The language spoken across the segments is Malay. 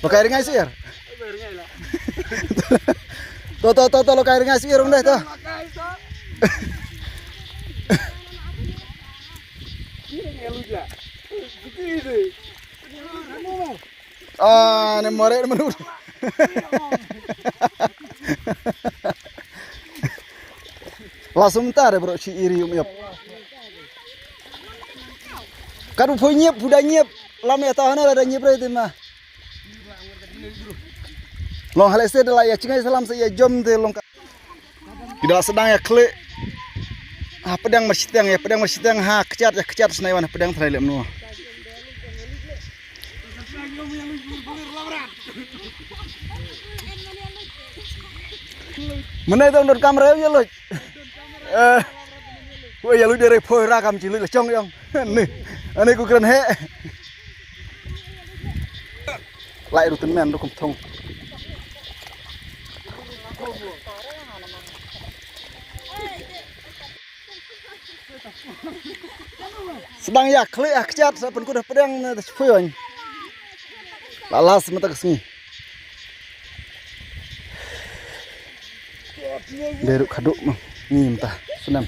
Pakai ringai sih, Ringai lah. Tuh, lo kayak ringai sih, rum deh tuh. Ini lucu. Gitu. Ah, ini morek menurut. Langsung tar bro si iri yop. Kan pun nyiap, udah nyiap. Lama ya tahan ada nyiap itu mah. Long hal itu adalah ya cengai salam saya jom tu long. Tidak sedang ya klik. Pedang mersitang ya, pedang mersitang kecat senaiwan pedang terlalu menua. Mana itu don kamera ya lo. Wah ya lu dari phơi ra cầm chỉ lu là trong không? Nè, anh ấy cũng cần hệ. Lại được tính men nó không thông. Sedang ya klik kecat saben kuda pedang phơi. Lalas mata kesini. Deruk kaduk mah ngim tah senam.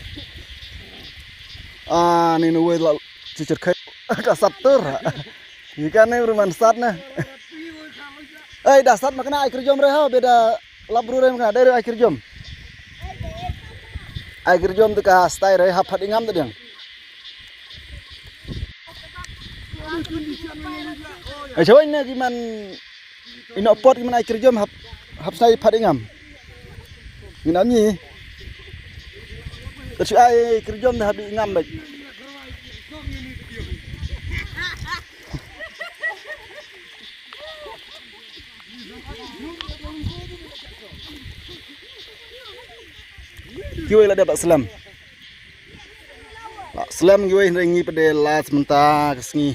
Ni nuwe la cicir kai ka satur. Ikan ni rumah sat na. Dah sat makna air jom reha beda labru re makna dari air jom. Air jom tu ka stai re hap ingam tu diang. Coba ini gimana inopot gimana air jom hap stai hap ingam. Ngam ni. Terus ai kerjom dah habis ngam baik. Kiwai lah dapat selam. Selam kiwai rengi pada las mentah kesini.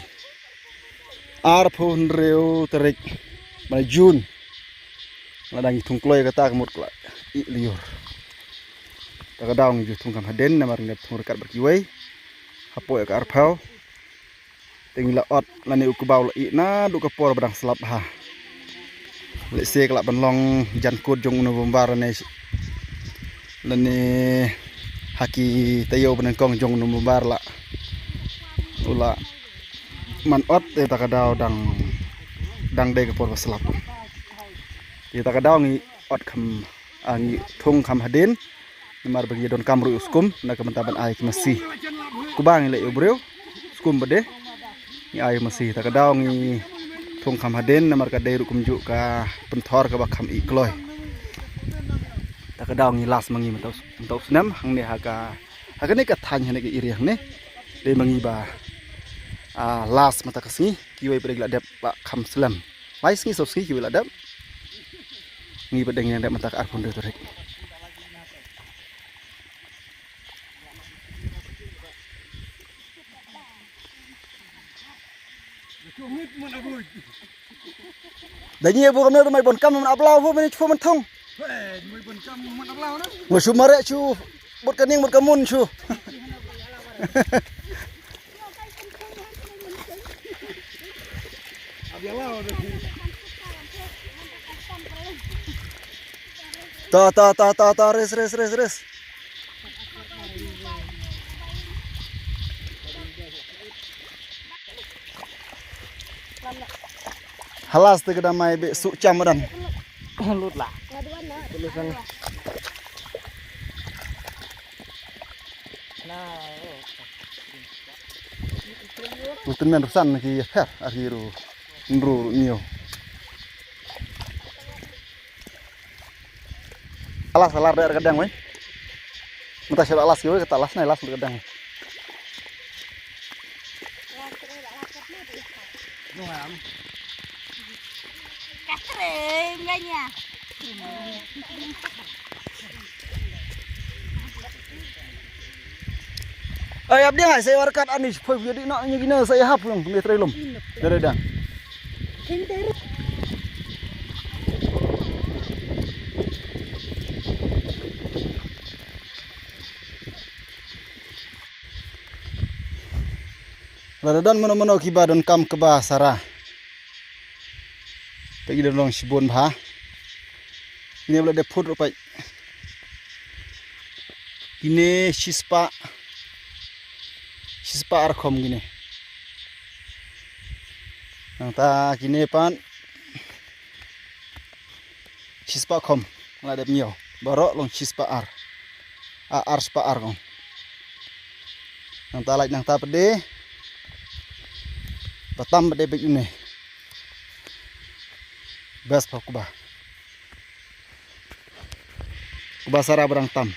Arpun reu terik mana Jun. Ladang tungkloi kata kemut kelak liur. Takadaw ng jutong kam haden na maringat murikat berkiway hapo ya ka arpaw tingla ot lani ukubaw la ina du kapor badang selap ha lese kelak banlong jan kod jong no bombar ne lani haki tayo benengkong jong no bombar la ula man ot takadaw dang de kapor selap takadaw ngi ot kam angi thung kam haden Namar bagi don kamru uskum na kemantaban ai masih kubang le ubreu uskum bade ni ai masih takadaw ngi thong kham haden namar ka deiru kumju ka penthor ka bakham ikloi takadaw ngi las mangi mentau senam hang ne haka ni ka thany hane ke iri hang ne de mangi ba las mata kasni kiwai bade ladap ba kham selam lai sngi sopski kiwai ladap ngi bade ngi ladap mata arpun de torek Dah ni ibu kami tu mai bon kam man ablau fu mani fu man thong. Mai bon kam man ablau na. Mo su mare chu bot kaning bot kamun chu. Ablau dah. Ta res. Halas tu kada mai be su camadan. Lut lah. Tulisan. Utun men rusan ki her akhiru nru nio. Alas salar der kadang mai. Muta sel alas ki we kata alas na alas kadang. Keren Ay abdi ngai saya warkat anis foi jadi nak nyegina saya hap long ni trelom. Dereda. Ladadan mono-mono kibadon kam keba sarah. Tadi dia long sibun bah. Ini boleh deput rupai. Ini shispa arkom gini. Nang ta gini pan shispa kom ngada mio. Barok long shispa ar spa ar kong. Nang ta like nang ta pede. Batam pede beg ini. Bas pa kuba. Kuba sara berang tam.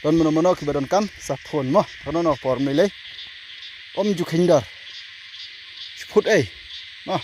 Don mono ki badon kam sa phone mo no por mele om ju khindar phut ei no